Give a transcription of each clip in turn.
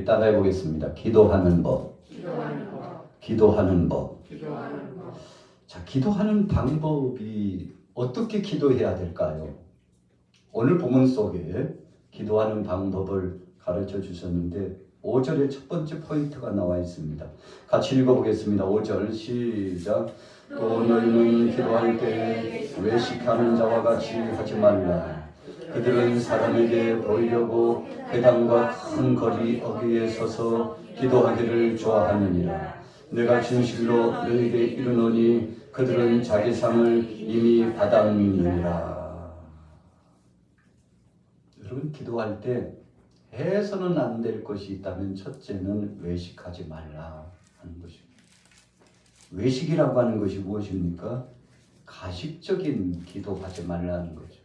우리 따라해 보겠습니다. 기도하는 법. 기도하는 법. 자, 기도하는 방법이 어떻게 기도해야 될까요? 오늘 본문 속에 기도하는 방법을 가르쳐 주셨는데 5절에 첫 번째 포인트가 나와 있습니다. 같이 읽어보겠습니다. 5절 시작. 또 너희는 기도할 때 외식하는 자와 같이 하지 말라. 그들은 사람에게 보이려고 회당과 큰 거리 어귀에 서서 기도하기를 좋아하느니라. 내가 진실로 너희에게 이르노니 그들은 자기 상을 이미 받았느니라. 여러분, 기도할 때 해서는 안 될 것이 있다면 첫째는 외식하지 말라 하는 것입니다. 외식이라고 하는 것이 무엇입니까? 가식적인 기도하지 말라는 거죠.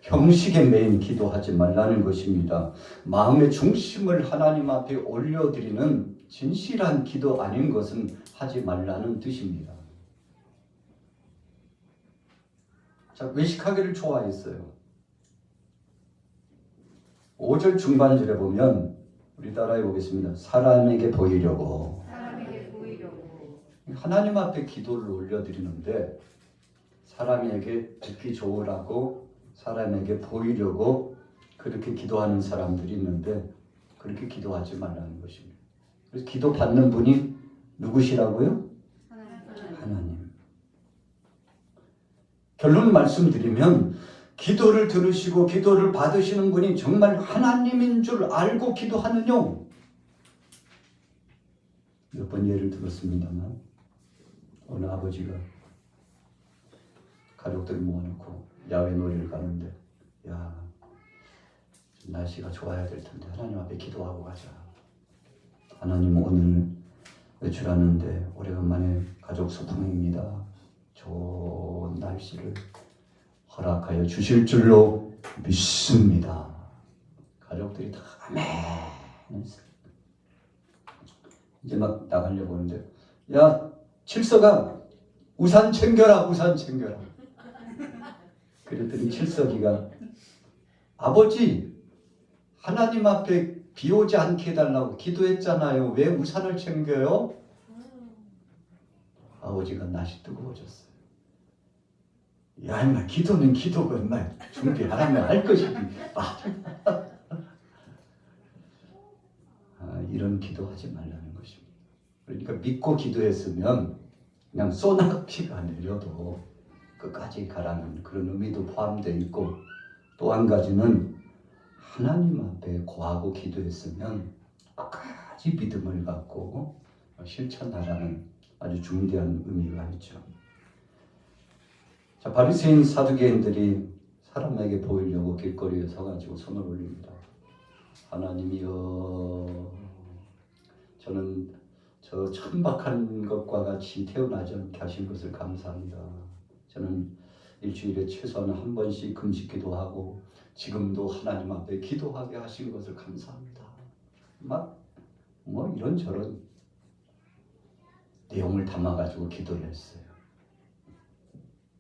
형식에 매인 기도하지 말라는 것입니다. 마음의 중심을 하나님 앞에 올려드리는 진실한 기도 아닌 것은 하지 말라는 뜻입니다. 자, 외식하기를 좋아했어요. 5절 중반절에 보면 우리 따라해 보겠습니다. 사람에게 보이려고. 하나님 앞에 기도를 올려드리는데 사람에게 듣기 좋으라고 사람에게 보이려고 그렇게 기도하는 사람들이 있는데 그렇게 기도하지 말라는 것입니다. 그래서 기도 받는 분이 누구시라고요? 하나님. 결론 말씀드리면 기도를 들으시고 기도를 받으시는 분이 정말 하나님인 줄 알고 기도하느냐? 몇 번 예를 들었습니다만 어느 아버지가 가족들 모아놓고 야외 놀이를 가는데 야, 날씨가 좋아야 될 텐데 하나님 앞에 기도하고 가자. 하나님 오늘 외출하는데 오래간만에 가족 소풍입니다. 좋은 날씨를 허락하여 주실 줄로 믿습니다. 가족들이 다 아멘. 이제 막 나가려고 하는데 야, 칠석아 우산 챙겨라. 우산 챙겨라. 그랬더니 칠석이가 아버지 하나님 앞에 비 오지 않게 해달라고 기도했잖아요. 왜 우산을 챙겨요? 아버지가 낯이 뜨거워졌어요. 야, 임마, 기도는 기도고, 임마, 준비 안 하면 할 것이지. 이런 기도하지 말라는 것입니다. 그러니까 믿고 기도했으면 그냥 소낙비가 내려도 끝까지 가라는 그런 의미도 포함되어 있고 또 한 가지는 하나님 앞에 고하고 기도했으면 끝까지 믿음을 갖고 실천하라는 아주 중대한 의미가 있죠. 자, 바리새인 사두개인들이 사람에게 보이려고 길거리에 서가지고 손을 올립니다. 하나님이여, 저는 저 천박한 것과 같이 태어나지 않게 하신 것을 감사합니다. 저는 일주일에 최소한 한 번씩 금식기도 하고 지금도 하나님 앞에 기도하게 하신 것을 감사합니다. 막 뭐 이런저런 내용을 담아가지고 기도를 했어요.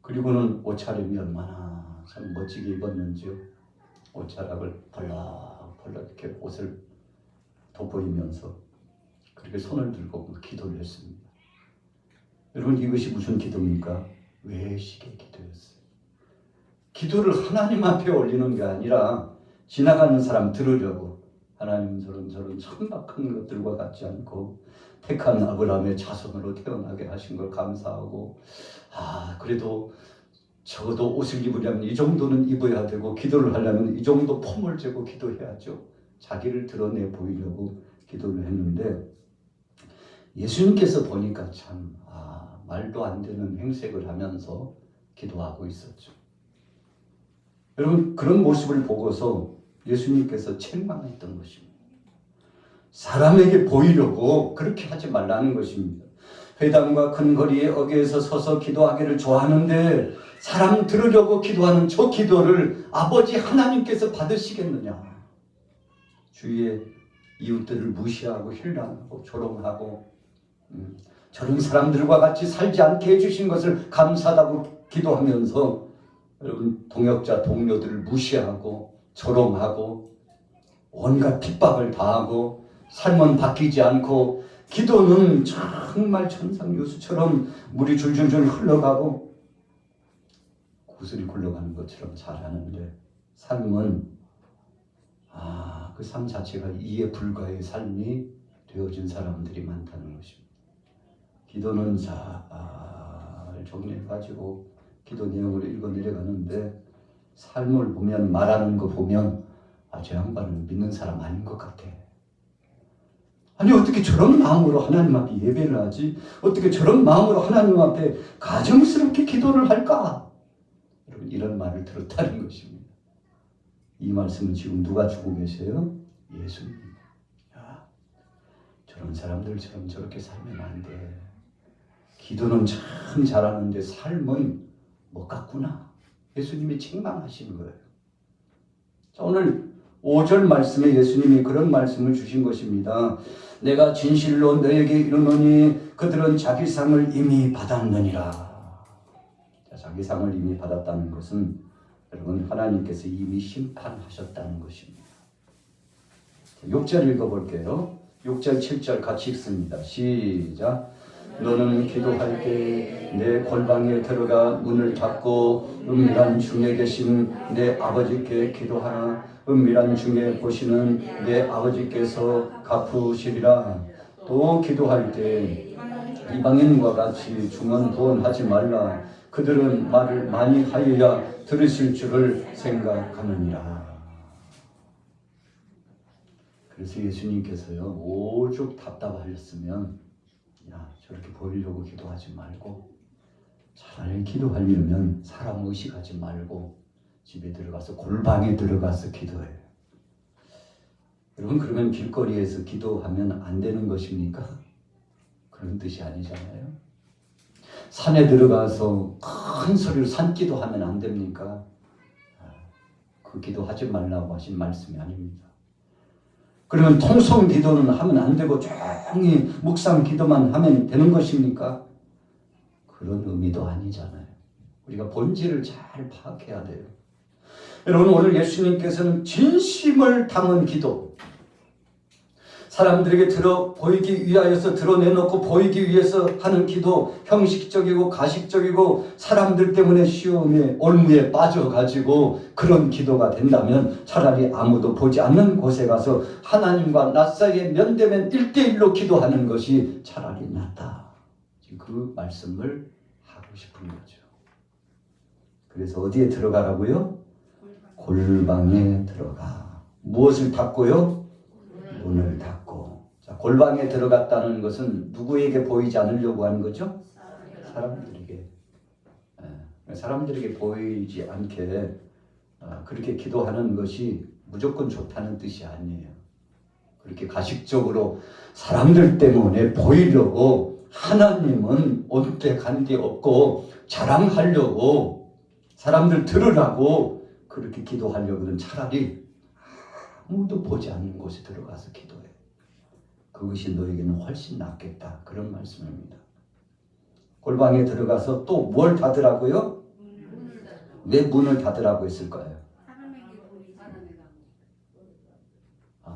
그리고는 옷차림이 얼마나 참 멋지게 입었는지요. 옷자락을 벌럭벌럭 이렇게 옷을 돋보이면서 그렇게 손을 들고 기도를 했습니다. 여러분, 이것이 무슨 기도입니까? 외식의 기도였어요. 기도를 하나님 앞에 올리는 게 아니라 지나가는 사람 들으려고 하나님 저런 천박한 것들과 같지 않고 택한 아브라함의 자손으로 태어나게 하신 걸 감사하고 그래도 적어도 옷을 입으려면 이 정도는 입어야 되고 기도를 하려면 이 정도 폼을 재고 기도해야죠. 자기를 드러내 보이려고 기도를 했는데 예수님께서 보니까 참 말도 안 되는 행색을 하면서 기도하고 있었죠. 여러분, 그런 모습을 보고서 예수님께서 책망했던 것입니다. 사람에게 보이려고 그렇게 하지 말라는 것입니다. 회당과 큰 거리의 어귀에서 서서 기도하기를 좋아하는데 사람 들으려고 기도하는 저 기도를 아버지 하나님께서 받으시겠느냐. 주위의 이웃들을 무시하고 힐난하고 조롱하고 저런 사람들과 같이 살지 않게 해주신 것을 감사하다고 기도하면서 여러분, 동역자 동료들을 무시하고 조롱하고 온갖 핍박을 당하고 삶은 바뀌지 않고 기도는 정말 천상유수처럼 물이 줄줄줄 흘러가고 구슬이 굴러가는 것처럼 잘하는데 삶은 그 삶 자체가 이해 불가의 삶이 되어진 사람들이 많다는 것입니다. 기도는 잘 정리해가지고 기도 내용을 읽어 내려가는데 삶을 보면 말하는 거 보면 저 양반은 믿는 사람 아닌 것 같아. 아니 어떻게 저런 마음으로 하나님 앞에 예배를 하지? 어떻게 저런 마음으로 하나님 앞에 가정스럽게 기도를 할까? 여러분 이런 말을 들었다는 것입니다. 이 말씀은 지금 누가 주고 계세요? 예수님. 야, 저런 사람들처럼 저렇게 살면 안 돼. 기도는 참 잘하는데 삶은 못 같구나. 예수님이 책망하시는 거예요. 자, 오늘 5절 말씀에 예수님이 그런 말씀을 주신 것입니다. 내가 진실로 너에게 이르노니 그들은 자기 상을 이미 받았느니라. 자, 자기 상을 이미 받았다는 것은 여러분 하나님께서 이미 심판하셨다는 것입니다. 6절 읽어볼게요. 6절 7절 같이 읽습니다. 시작. 너는 기도할 때 내 골방에 들어가 문을 닫고 은밀한 중에 계신 내 아버지께 기도하라. 은밀한 중에 보시는 내 아버지께서 갚으시리라. 또 기도할 때 이방인과 같이 중언부언하지 말라. 그들은 말을 많이 하여야 들으실 줄을 생각하느니라. 그래서 예수님께서요 오죽 답답하셨으면 저렇게 보이려고 기도하지 말고 차라리 기도하려면 사람 의식하지 말고 집에 들어가서 골방에 들어가서 기도해요. 여러분 그러면 길거리에서 기도하면 안 되는 것입니까? 그런 뜻이 아니잖아요. 산에 들어가서 큰 소리로 산기도하면 안 됩니까? 그 기도하지 말라고 하신 말씀이 아닙니다. 그러면 통성 기도는 하면 안 되고 조용히 묵상 기도만 하면 되는 것입니까? 그런 의미도 아니잖아요. 우리가 본질을 잘 파악해야 돼요. 여러분 오늘 예수님께서는 진심을 담은 기도, 사람들에게 보이기 위하여서 드러내놓고 보이기 위해서 하는 기도, 형식적이고 가식적이고 사람들 때문에 시험에 올무에 빠져가지고 그런 기도가 된다면 차라리 아무도 보지 않는 곳에 가서 하나님과 나 사이에 면대면 1대1로 기도하는 것이 차라리 낫다. 그 말씀을 하고 싶은 거죠. 그래서 어디에 들어가라고요? 골방에 들어가. 무엇을 닫고요? 문을 닫고. 자, 골방에 들어갔다는 것은 누구에게 보이지 않으려고 하는 거죠? 사람들에게. 사람들에게 보이지 않게 그렇게 기도하는 것이 무조건 좋다는 뜻이 아니에요. 그렇게 가식적으로 사람들 때문에 보이려고 하나님은 온데 간데 없고 자랑하려고 사람들 들으라고 그렇게 기도하려고는 차라리 아무도 보지 않는 곳에 들어가서 기도해. 그것이 너에게는 훨씬 낫겠다. 그런 말씀입니다. 골방에 들어가서 또 뭘 닫으라고요? 왜 문을 닫으라고 했을까요?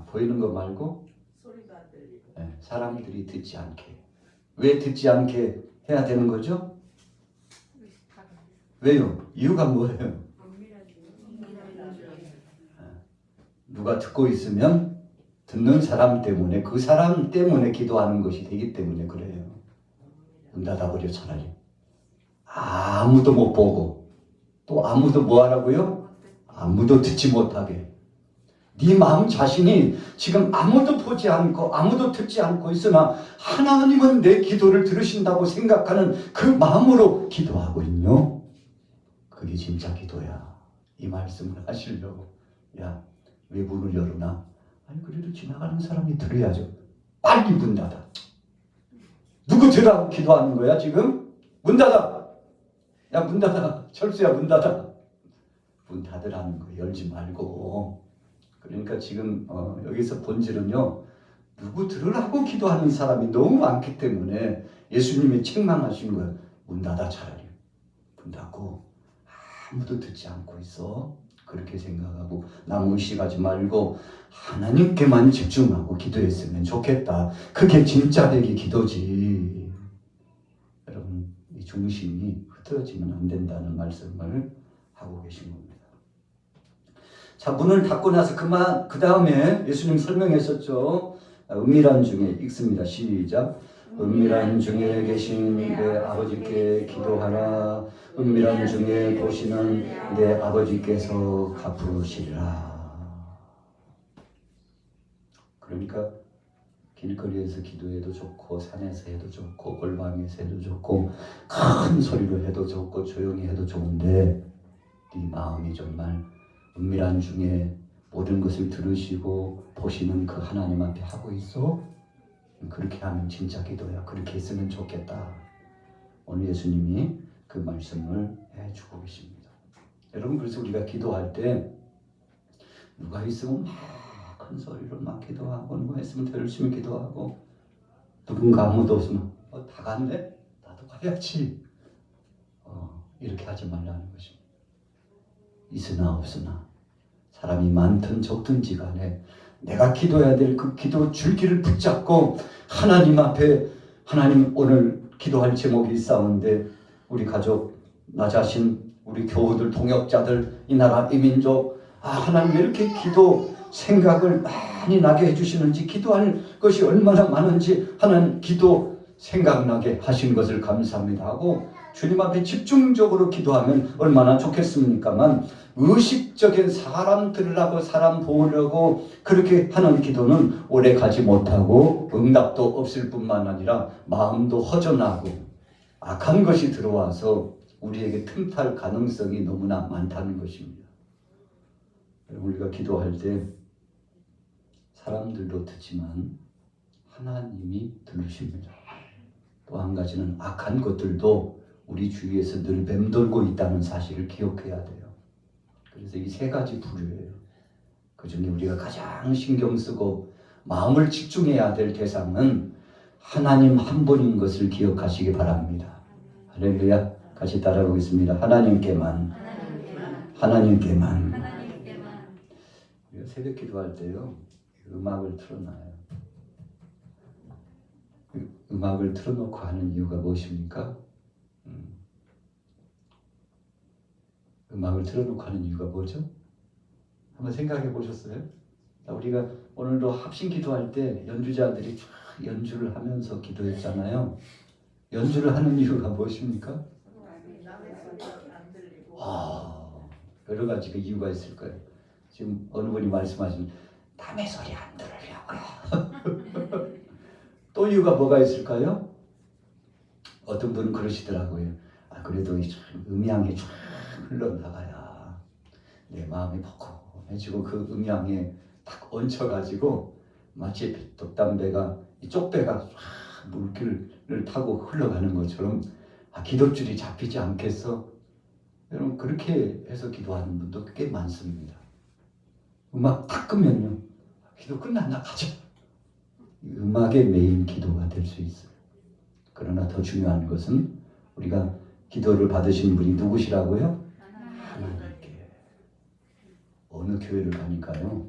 보이는 거 말고 사람들이 듣지 않게. 왜 듣지 않게 해야 되는 거죠? 왜요? 이유가 뭐예요? 누가 듣고 있으면 듣는 사람 때문에 그 사람 때문에 기도하는 것이 되기 때문에 그래요. 문 닫아버려 차라리. 아무도 못 보고 또 아무도 뭐 하라고요? 아무도 듣지 못하게. 네 마음 자신이 지금 아무도 보지 않고 아무도 듣지 않고 있으나 하나님은 내 기도를 들으신다고 생각하는 그 마음으로 기도하고 있뇨. 그게 진짜 기도야. 이 말씀을 하시려고. 야, 왜 문을 열으나? 아니 그래도 지나가는 사람이 들어야죠. 빨리 문 닫아. 누구 들으라고 기도하는 거야 지금? 문 닫아. 야 문 닫아. 철수야 문 닫아. 문 닫으라는 거 열지 말고. 그러니까 지금 여기서 본질은요. 누구 들으라고 기도하는 사람이 너무 많기 때문에 예수님이 책망하신 거예요. 문 닫아 차라리. 문 닫고 아무도 듣지 않고 있어. 그렇게 생각하고 남 의식하지 말고 하나님께만 집중하고 기도했으면 좋겠다. 그게 진짜 되기 기도지. 여러분, 이 중심이 흐트러지면 안 된다는 말씀을 하고 계신 겁니다. 자, 문을 닫고 나서 그 다음에 예수님 설명했었죠. 은밀한 중에 읽습니다. 시작. 은밀한 중에 계신 내 아버지께 기도하라. 은밀한 중에 보시는 내 아버지께서 갚으시리라. 그러니까 길거리에서 기도해도 좋고 산에서 해도 좋고 골방에서 해도 좋고 큰 소리로 해도 좋고 조용히 해도 좋은데 네 마음이 정말 은밀한 중에 모든 것을 들으시고 보시는 그 하나님 앞에 하고 있어? 그렇게 하면 진짜 기도야. 그렇게 했으면 좋겠다. 오늘 예수님이 그 말씀을 해주고 계십니다. 여러분, 그래서 우리가 기도할 때 누가 있으면 막 큰 소리로 막 기도하고, 누가 있으면 더 열심히 기도하고, 누군가 아무도 없으면 다 갔네? 나도 가야지. 이렇게 하지 말라는 것입니다. 있으나 없으나 사람이 많든 적든지 간에 내가 기도해야 될 그 기도 줄기를 붙잡고 하나님 앞에, 하나님 오늘 기도할 제목이 있사온데 우리 가족, 나 자신, 우리 교우들, 동역자들, 이 나라, 이 민족, 하나님 왜 이렇게 기도 생각을 많이 나게 해주시는지, 기도할 것이 얼마나 많은지 하나님 기도 생각나게 하신 것을 감사합니다 하고 주님 앞에 집중적으로 기도하면 얼마나 좋겠습니까만, 의식적인 사람 들으려고 사람 보려고 그렇게 하는 기도는 오래 가지 못하고 응답도 없을 뿐만 아니라 마음도 허전하고 악한 것이 들어와서 우리에게 틈탈 가능성이 너무나 많다는 것입니다. 우리가 기도할 때 사람들도 듣지만 하나님이 들으십니다. 또 한 가지는 악한 것들도 우리 주위에서 늘 맴돌고 있다는 사실을 기억해야 돼요. 그래서 이 세 가지 부류예요. 그 중에 우리가 가장 신경 쓰고 마음을 집중해야 될 대상은 하나님 한 분인 것을 기억하시기 바랍니다. 할렐루야. 같이 따라보겠습니다. 하나님께만. 우리가 새벽 기도할 때요, 음악을 틀어놔요. 음악을 틀어놓고 하는 이유가 무엇입니까? 음악을 틀어놓고 하는 이유가 뭐죠? 한번 생각해 보셨어요? 우리가 오늘도 합심 기도할 때 연주자들이 쫙 연주를 하면서 기도했잖아요. 연주를 하는 이유가 무엇입니까? 여러 가지 그 이유가 있을 거예요. 지금 어느 분이 말씀하신 남의 소리 안 들으려고요. 또 이유가 뭐가 있을까요? 어떤 분은 그러시더라고요. 그래도 음향이 쫙 흘러나가야 내 마음이 포근해지고 그 음향에 딱 얹혀가지고 마치 덕담배가, 이 쪽배가 쫙 물길을 타고 흘러가는 것처럼 기도줄이 잡히지 않겠어? 여러분, 그렇게 해서 기도하는 분도 꽤 많습니다. 음악 딱 끄면요, 기도 끝났나 가자. 음악의 메인 기도가 될 수 있어요. 그러나 더 중요한 것은 우리가 기도를 받으신 분이 누구시라고요? 하나님께. 어느 교회를 가니까요,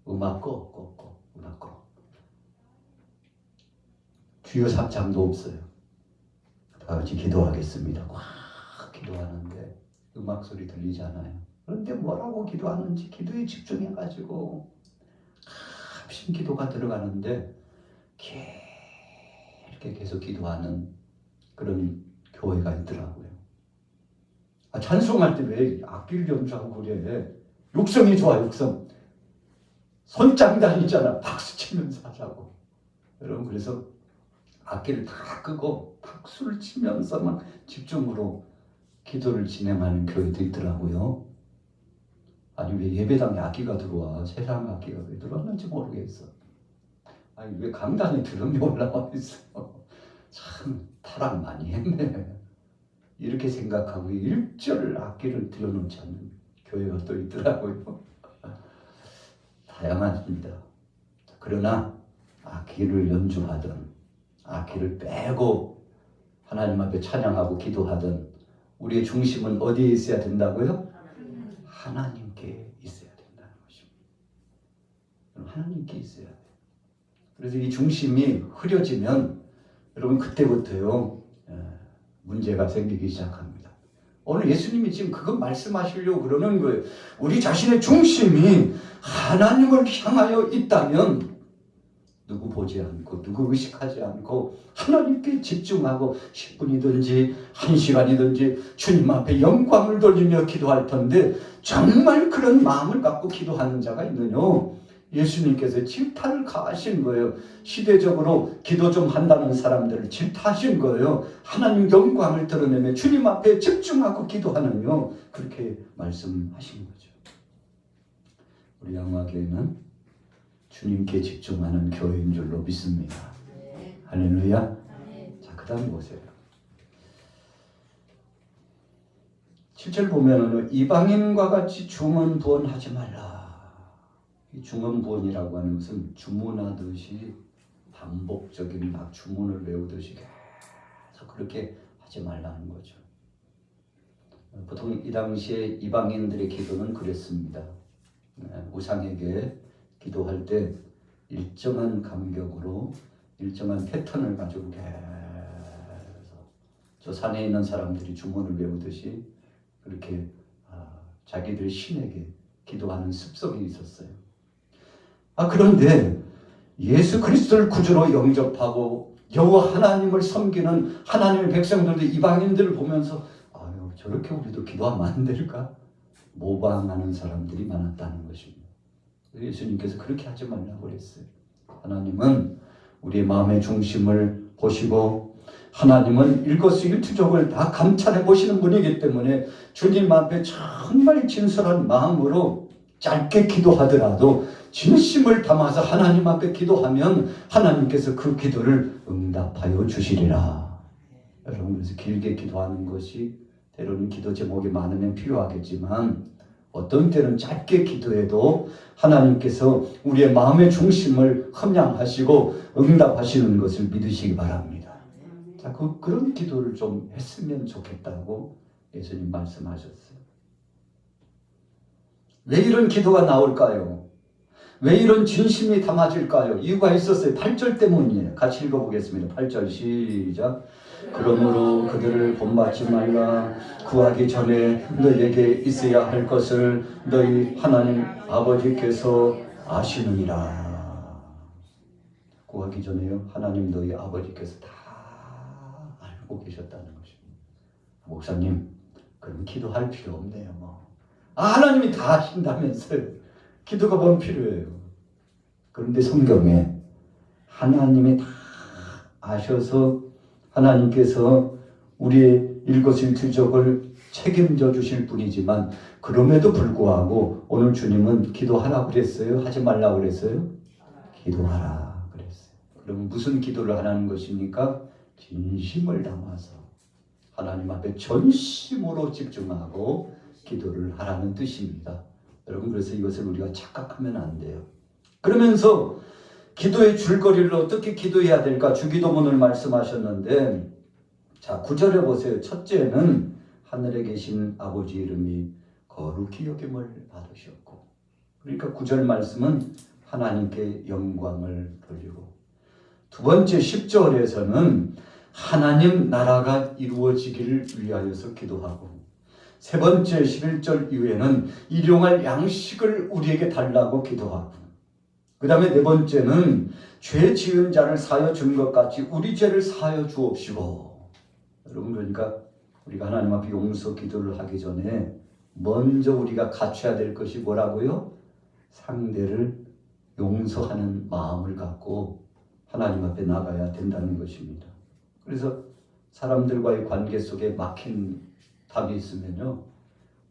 음악 꺼. 음악 꺼. 주요 삽장도 없어요. 다 같이 기도하겠습니다. 와, 기도하는데 음악 소리 들리지 않아요. 그런데 뭐라고 기도하는지 기도에 집중해가지고 합심 기도가 들어가는데 길게 계속 기도하는 그런 교회가 있더라고요. 찬송할 때 왜 악기를 연주하고 그래? 육성이 좋아, 육성. 손장단이잖아. 박수 치면서 하자고. 여러분, 그래서 악기를 다 끄고 박수를 치면서 막 집중으로 기도를 진행하는 교회도 있더라고요. 아니, 왜 예배당에 악기가 들어와? 세상 악기가 왜 들어왔는지 모르겠어. 아니, 왜 강단에 드럼이 올라와 있어? 참 타락 많이 했네. 이렇게 생각하고 일절 악기를 들여놓지 않는 교회가 또 있더라고요. 다양합니다. 그러나 악기를 연주하든 악기를 빼고 하나님 앞에 찬양하고 기도하든 우리의 중심은 어디에 있어야 된다고요? 하나님께 있어야 된다는 것입니다. 하나님께 있어야 돼요. 그래서 이 중심이 흐려지면 여러분 그때부터요 문제가 생기기 시작합니다. 오늘 예수님이 지금 그거 말씀하시려고 그러는 거예요. 우리 자신의 중심이 하나님을 향하여 있다면 누구 보지 않고 누구 의식하지 않고 하나님께 집중하고 10분이든지 1시간이든지 주님 앞에 영광을 돌리며 기도할 텐데 정말 그런 마음을 갖고 기도하는 자가 있느냐? 예수님께서 질타를 가하신 거예요. 시대적으로 기도 좀 한다는 사람들을 질타하신 거예요. 하나님 영광을 드러내며 주님 앞에 집중하고 기도하는요. 그렇게 말씀하신 거죠. 우리 양화교회는 주님께 집중하는 교회인 줄로 믿습니다. 네. 할렐루야. 네. 자, 그 다음 보세요. 7절 보면은 이방인과 같이 중언부언하지 말라. 이 중언부언이라고 하는 것은 주문하듯이 반복적인 막 주문을 외우듯이 계속 그렇게 하지 말라는 거죠. 보통 이 당시에 이방인들의 기도는 그랬습니다. 우상에게 기도할 때 일정한 간격으로 일정한 패턴을 가지고 계속 저 산에 있는 사람들이 주문을 외우듯이 그렇게 자기들 신에게 기도하는 습성이 있었어요. 그런데 예수 그리스도를 구주로 영접하고 여호와 하나님을 섬기는 하나님의 백성들도 이방인들을 보면서 저렇게 우리도 기도하면 안 될까? 모방하는 사람들이 많았다는 것입니다. 예수님께서 그렇게 하지 말라고 그랬어요. 하나님은 우리의 마음의 중심을 보시고 하나님은 일거수일투족을 다 감찰해 보시는 분이기 때문에 주님 앞에 정말 진솔한 마음으로 짧게 기도하더라도 진심을 담아서 하나님 앞에 기도하면 하나님께서 그 기도를 응답하여 주시리라. 여러분, 그래서 길게 기도하는 것이 때로는 기도 제목이 많으면 필요하겠지만 어떤 때는 짧게 기도해도 하나님께서 우리의 마음의 중심을 함양하시고 응답하시는 것을 믿으시기 바랍니다. 자, 그런 기도를 좀 했으면 좋겠다고 예수님 말씀하셨어요. 왜 이런 기도가 나올까요? 왜 이런 진심이 담아질까요? 이유가 있었어요. 8절 때문이에요. 같이 읽어보겠습니다. 8절 시작. 그러므로 그들을 본받지 말라. 구하기 전에 너희에게 있어야 할 것을 너희 하나님 아버지께서 아시느니라. 구하기 전에요. 하나님 너희 아버지께서 다 알고 계셨다는 것입니다. 목사님, 그럼 기도할 필요 없네요. 하나님이 다 아신다면서요. 기도가 뭔 필요해요. 그런데 성경에 하나님이 다 아셔서 하나님께서 우리의 일거수일투족을 책임져 주실 분이지만 그럼에도 불구하고 오늘 주님은 기도하라고 그랬어요? 하지 말라고 그랬어요? 기도하라 그랬어요. 그럼 무슨 기도를 하라는 것입니까? 진심을 담아서 하나님 앞에 전심으로 집중하고 기도를 하라는 뜻입니다. 여러분, 그래서 이것을 우리가 착각하면 안 돼요. 그러면서 기도의 줄거리를 어떻게 기도해야 될까? 주기도문을 말씀하셨는데, 자, 9절에 보세요. 첫째는 하늘에 계신 아버지 이름이 거룩히 여김을 받으셨고, 그러니까 9절 말씀은 하나님께 영광을 돌리고, 두 번째 10절에서는 하나님 나라가 이루어지기를 위하여서 기도하고, 세 번째 11절 이후에는 일용할 양식을 우리에게 달라고 기도하고, 그 다음에 네 번째는 죄 지은 자를 사하여 준 것 같이 우리 죄를 사하여 주옵시고. 여러분, 그러니까 우리가 하나님 앞에 용서 기도를 하기 전에 먼저 우리가 갖춰야 될 것이 뭐라고요? 상대를 용서하는 마음을 갖고 하나님 앞에 나가야 된다는 것입니다. 그래서 사람들과의 관계 속에 막힌 답이 있으면요,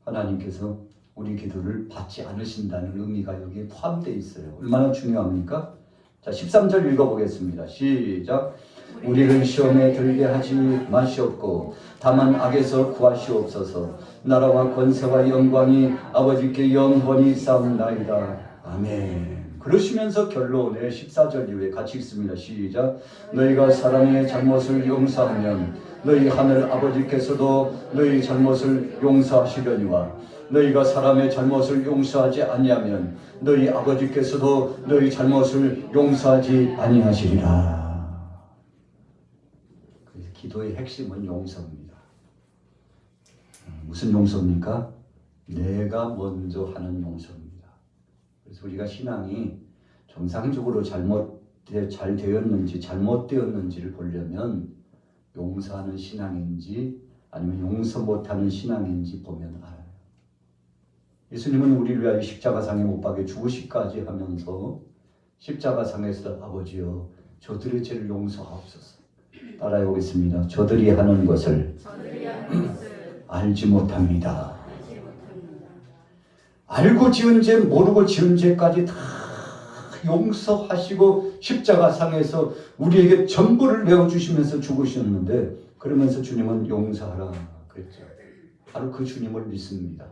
하나님께서 우리 기도를 받지 않으신다는 의미가 여기에 포함되어 있어요. 얼마나 중요합니까? 자, 13절 읽어보겠습니다. 시작. 우리를 시험에 들게 하지 마시옵고 다만 악에서 구하시옵소서. 나라와 권세와 영광이 아버지께 영원히 쌓옵나이다. 아멘. 그러시면서 결론에 14절 이후에 같이 읽습니다. 시작. 너희가 사람의 잘못을 용서하면 너희 하늘 아버지께서도 너희 잘못을 용서하시려니와 너희가 사람의 잘못을 용서하지 아니하면 너희 아버지께서도 너희 잘못을 용서하지 아니하시리라. 그래서 기도의 핵심은 용서입니다. 무슨 용서입니까? 내가 먼저 하는 용서입니다. 그래서 우리가 신앙이 정상적으로 잘 되었는지 잘못되었는지를 보려면 용서하는 신앙인지 아니면 용서 못하는 신앙인지 보면 알아요. 예수님은 우리를 위하여 십자가상에 못 박혀 죽으시기까지 하면서 십자가상에서 아버지여 저들의 죄를 용서하옵소서. 따라해 보겠습니다. 저들이 하는 것을 알지 못합니다. 알고 지은 죄 모르고 지은 죄까지 다 용서하시고 십자가상에서 우리에게 전부를 내어주시면서 죽으셨는데 그러면서 주님은 용서하라 그랬죠. 바로 그 주님을 믿습니다.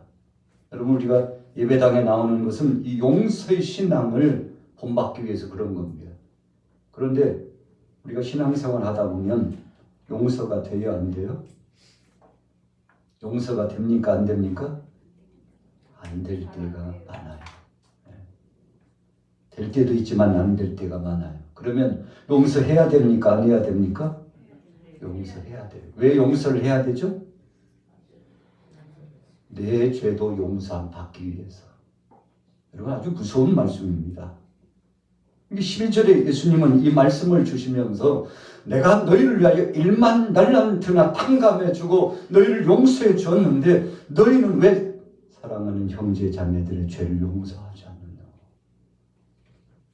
여러분 우리가 예배당에 나오는 것은 이 용서의 신앙을 본받기 위해서 그런 겁니다. 그런데 우리가 신앙생활 하다 보면 용서가 돼야 안 돼요? 용서가 됩니까 안 됩니까? 안 될 때가 많아요. 될 때도 있지만 안 될 때가 많아요. 그러면 용서해야 됩니까? 안 해야 됩니까? 용서해야 돼요. 왜 용서를 해야 되죠? 내 죄도 용서함 받기 위해서. 여러분 아주 무서운 말씀입니다. 11절에 예수님은 이 말씀을 주시면서 내가 너희를 위하여 1만 달란트나 탕감해주고 너희를 용서해 주었는데 너희는 왜 사랑하는 형제 자매들의 죄를 용서하지 않느냐.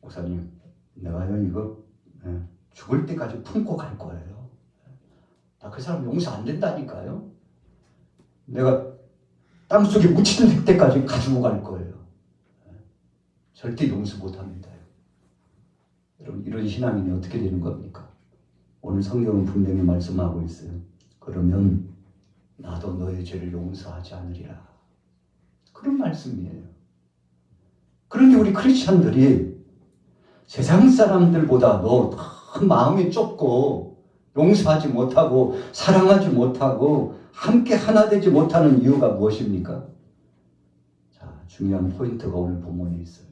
목사님 내가요 이거 죽을 때까지 품고 갈 거예요. 나 그 사람 용서 안 된다니까요. 내가 땅속에 묻힐 때까지 가지고 갈 거예요. 절대 용서 못합니다. 여러분 이런 신앙인이 어떻게 되는 겁니까? 오늘 성경은 분명히 말씀하고 있어요. 그러면 나도 너의 죄를 용서하지 않으리라. 그런 말씀이에요. 그런데 우리 크리스찬들이 세상 사람들보다도 더 마음이 좁고 용서하지 못하고 사랑하지 못하고 함께 하나 되지 못하는 이유가 무엇입니까? 자, 중요한 포인트가 오늘 본문에 있어요.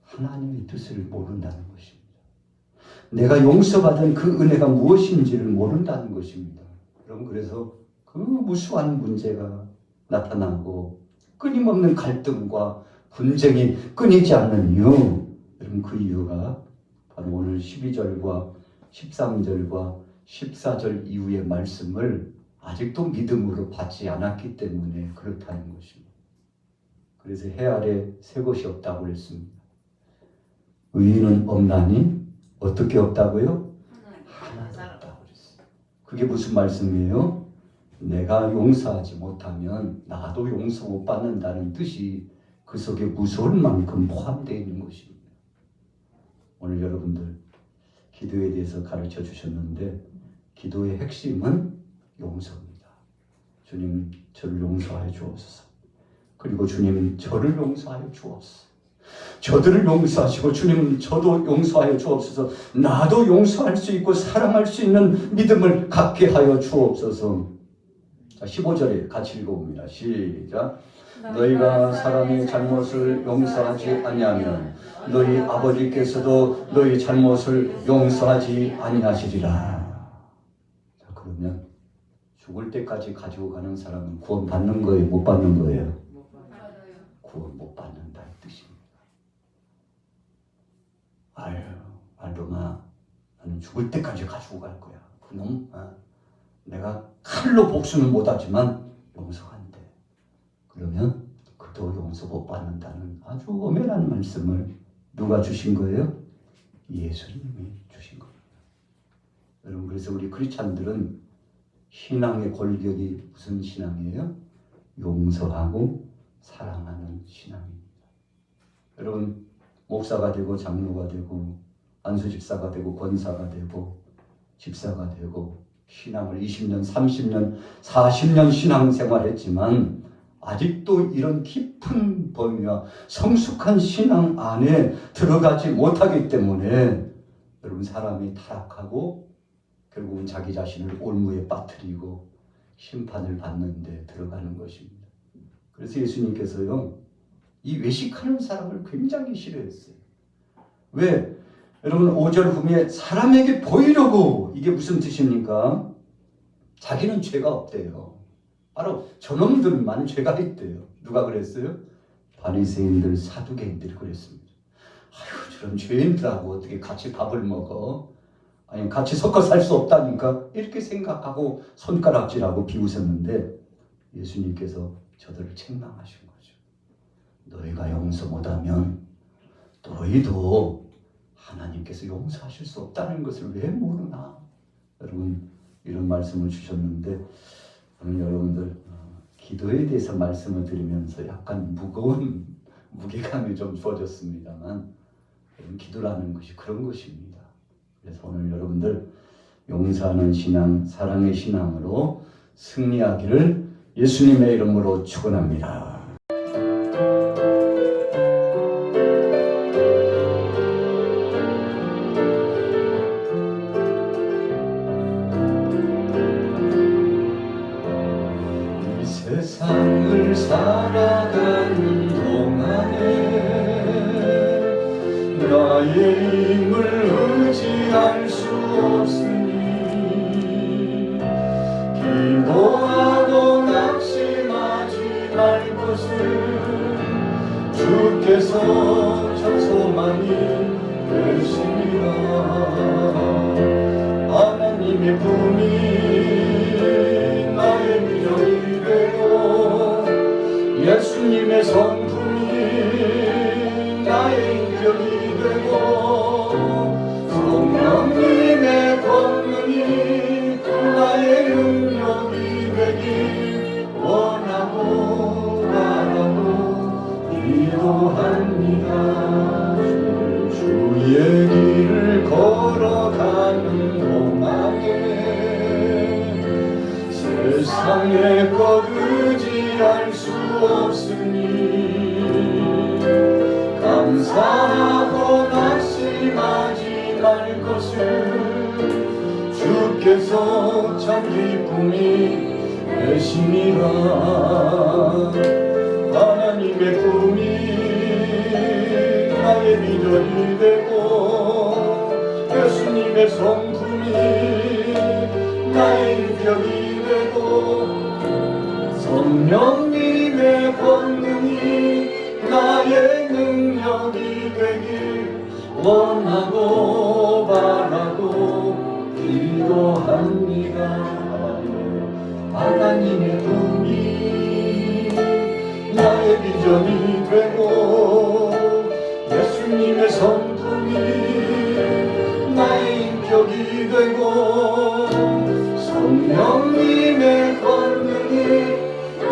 하나님의 뜻을 모른다는 것입니다. 내가 용서받은 그 은혜가 무엇인지를 모른다는 것입니다. 여러분 그래서 그 무수한 문제가 나타나고 끊임없는 갈등과 분쟁이 끊이지 않는 이유, 여러분 그 이유가 바로 오늘 12절과 13절과 14절 이후의 말씀을 아직도 믿음으로 받지 않았기 때문에 그렇다는 것입니다. 그래서 해 아래 새 것이 없다고 했습니다. 의인은 없나니 어떻게 없다고요? 하나도 없다고 그랬어요. 그게 무슨 말씀이에요? 내가 용서하지 못하면 나도 용서 못 받는다는 뜻이 그 속에 무서울 만큼 포함되어 있는 것입니다. 오늘 여러분들 기도에 대해서 가르쳐 주셨는데 기도의 핵심은 용서입니다. 주님 저를 용서하여 주옵소서. 그리고 주님 저를 용서하여 주옵소서. 저들을 용서하시고 주님 저도 용서하여 주옵소서. 나도 용서할 수 있고 사랑할 수 있는 믿음을 갖게 하여 주옵소서. 자, 15절에 같이 읽어봅니다. 시작. 너희가 사람의 잘못을 용서하지 아니하면 너희 아버지께서도 너희 잘못을 용서하지 아니하시리라. 자, 그러면 죽을 때까지 가지고 가는 사람은 구원 받는 거예요? 못 받는 거예요? 구원 못 받는다는 뜻입니다. 아유, 말로마 나는 죽을 때까지 가지고 갈 거야. 그놈 내가 칼로 복수는 못하지만 용서한대. 그러면 그도 용서 못 받는다는 아주 엄연한 말씀을 누가 주신 거예요? 예수님이 주신 겁니다. 여러분 그래서 우리 크리스찬들은 신앙의 골격이 무슨 신앙이에요? 용서하고 사랑하는 신앙입니다. 여러분 목사가 되고 장로가 되고 안수집사가 되고 권사가 되고 집사가 되고 신앙을 20년, 30년, 40년 신앙생활했지만 아직도 이런 깊은 범위와 성숙한 신앙 안에 들어가지 못하기 때문에 여러분 사람이 타락하고 결국은 자기 자신을 올무에 빠뜨리고 심판을 받는 데 들어가는 것입니다. 그래서 예수님께서요, 이 외식하는 사람을 굉장히 싫어했어요. 왜? 여러분 5절 후미에 사람에게 보이려고, 이게 무슨 뜻입니까? 자기는 죄가 없대요. 바로 저놈들만 죄가 있대요. 누가 그랬어요? 바리새인들, 사두개인들이 그랬습니다. 아유, 저런 죄인들하고 어떻게 같이 밥을 먹어? 아니, 같이 섞어 살 수 없다니까? 이렇게 생각하고 손가락질하고 비웃었는데 예수님께서 저들을 책망하신 거죠. 너희가 용서 못하면 너희도 하나님께서 용서하실 수 없다는 것을 왜 모르나? 여러분, 이런 말씀을 주셨는데 오늘 여러분들 기도에 대해서 말씀을 드리면서 약간 무거운 무게감이 좀 주어졌습니다만, 기도라는 것이 그런 것입니다. 그래서 오늘 여러분들 용서하는 신앙, 사랑의 신앙으로 승리하기를 예수님의 이름으로 축원합니다. 이 세상을 살아가는 동안에 나의 힘을 의지할 수 없으니 기도하고 낙심하지 말 것을 주께서 천소만이 되시리라. 하나님의 품이 나의 미련이 되고 예수님의 성품이 나의 인격이 되고 성령님의 권능이 나의 능력이 되길 원하고 바라고 기도합니다. 주의 길을 걸어가는 동안에 세상의 것 의지할 수 없으니 감사하고 낙심하지 말 것을 주께서 참 기쁨이 되시니라. 하나님의 꿈이 나의 미련이 되고 예수님의 성품이 나의 인격이 되고 성령님의 권능이 나의 능력이 되길 원하고 바라고 기도합니다. 하나님의 꿈이 나의 비전이 되고 예수님의 성품이 나의 인격이 되고 성령님의 권능이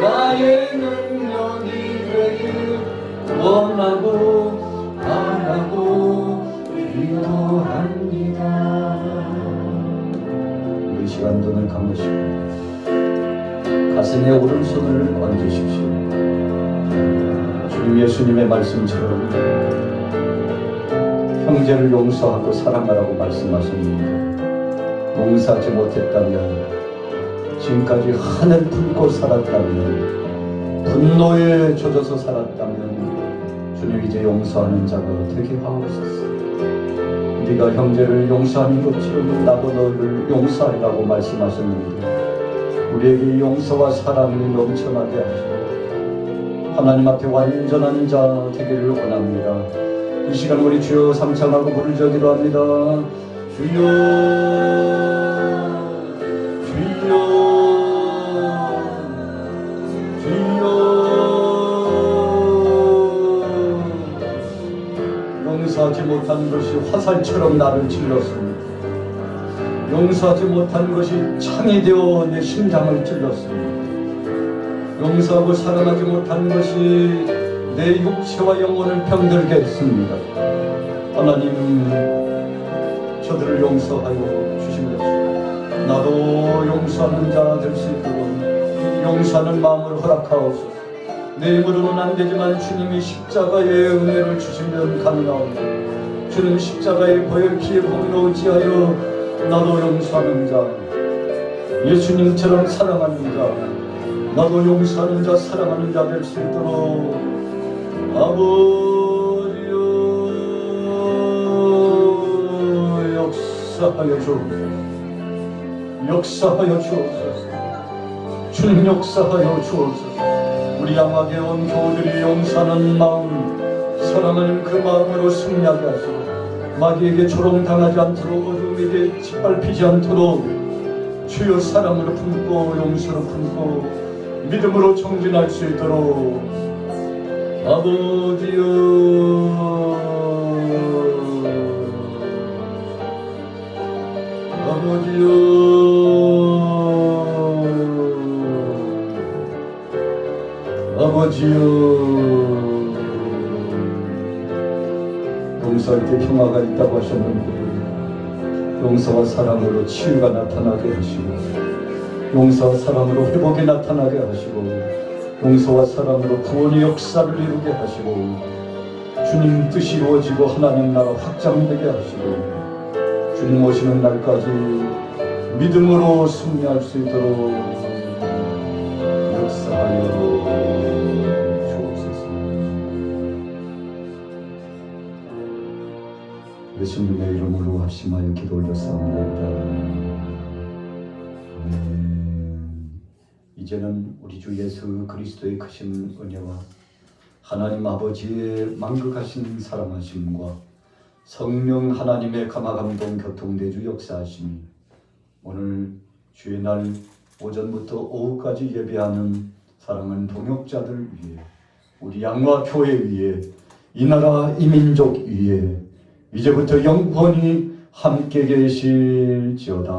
나의 능력이 되길 원하고 바라고 기도합니다. 이 시간 눈을 감으시고 가슴에 오른손을 얹으십시오. 주님 예수님의 말씀처럼 형제를 용서하고 사랑하라고 말씀하셨는데 용서하지 못했다면, 지금까지 한을 품고 살았다면, 분노에 젖어서 살았다면 주님 이제 용서하는 자가 되게 하옵소서. 네가 형제를 용서하는 것처럼 나도 너를 용서하리라고 말씀하셨는데 우리에게 용서와 사랑이 넘쳐나게 하시고 하나님 앞에 완전한 자 되기를 원합니다. 이 시간 우리 주여 삼창하고 부르짖기로 합니다. 주여 주여 주여. 용서하지 못한 것이 화살처럼 나를 찔렀습니다. 용서하지 못한 것이 창이 되어 내 심장을 찔렀습니다. 용서하고 사랑하지 못한 것이 내 육체와 영혼을 병들게 했습니다. 하나님, 저들을 용서하여 주시옵소서. 나도 용서하는 자 될 수 있도록 용서하는 마음을 허락하옵소서. 내 힘으로는 안 되지만 주님이 십자가의 은혜를 주시면 가능하옵니다. 주님 십자가의 보혈 피의 공로 의지하여 나도 용서하는 자, 예수님처럼 사랑하는 자, 나도 용서하는 자 사랑하는 자 될 수 있도록 아버지여 역사하여 주옵소서. 역사하여 주옵소서. 주님 역사하여 주옵소서. 우리 양악에 온 교우들이 용서하는 마음, 사랑하는 그 마음으로 승리하게 하시고 마귀에게 조롱당하지 않도록 어둠에게 짓밟히지 않도록 주여 사랑으로 품고 용서로 품고 믿음으로 정진할 수 있도록 아버지여 아버지여 아버지여 용서할 때 평화가 있다고 하셨는데 용서와 사랑으로 치유가 나타나게 하시고 용서와 사랑으로 회복이 나타나게 하시고 용서와 사랑으로 구원의 역사를 이루게 하시고 주님 뜻이 이루어지고 하나님 나라 확장되게 하시고 주님 오시는 날까지 믿음으로 승리할 수 있도록 역사하여 주옵소서. 예수님의 이름으로 합심하여 기도 올렸사옵나이다. 이제는 우리 주 예수 그리스도의 크신 은혜와 하나님 아버지의 만극하신 사랑하심과 성령 하나님의 감화감동 교통대주 역사하심이 오늘 주의 날 오전부터 오후까지 예배하는 사랑하는 동역자들 위해 우리 양화 교회 위에 이 나라 이 민족 위에 이제부터 영원히 함께 계실지어다.